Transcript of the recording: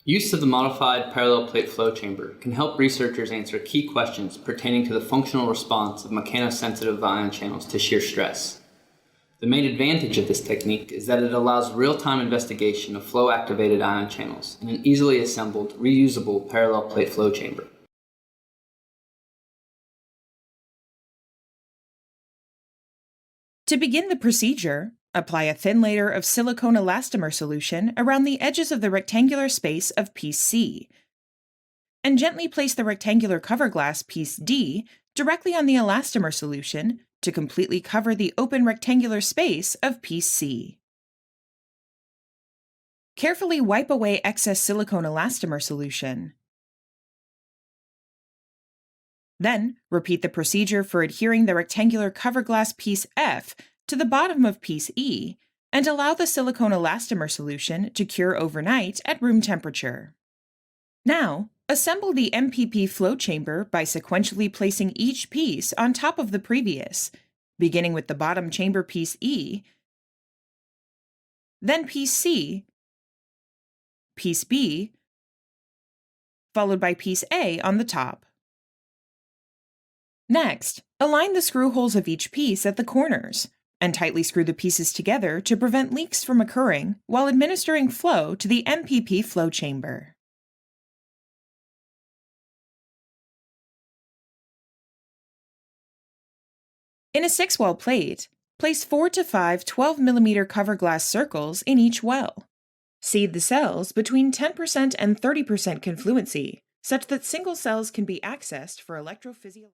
Use of the modified parallel plate flow chamber can help researchers answer key questions pertaining to the functional response of mechanosensitive ion channels to shear stress. The main advantage of this technique is that it allows real-time investigation of flow-activated ion channels in an easily assembled, reusable parallel plate flow chamber. To begin the procedure, apply a thin layer of silicone elastomer solution around the edges of the rectangular space of piece C, and gently place the rectangular cover glass piece D directly on the elastomer solution to completely cover the open rectangular space of piece C. Carefully wipe away excess silicone elastomer solution. Then, repeat the procedure for adhering the rectangular cover glass piece F to the bottom of piece E, and allow the silicone elastomer solution to cure overnight at room temperature. Now, assemble the MPP flow chamber by sequentially placing each piece on top of the previous, beginning with the bottom chamber piece E, then piece C, piece B, followed by piece A on the top. Next, align the screw holes of each piece at the corners, and tightly screw the pieces together to prevent leaks from occurring while administering flow to the MPP flow chamber. In a 6-well plate, place 4 to 5 12mm cover glass circles in each well. Seed the cells between 10% and 30% confluency, such that single cells can be accessed for electrophysiological.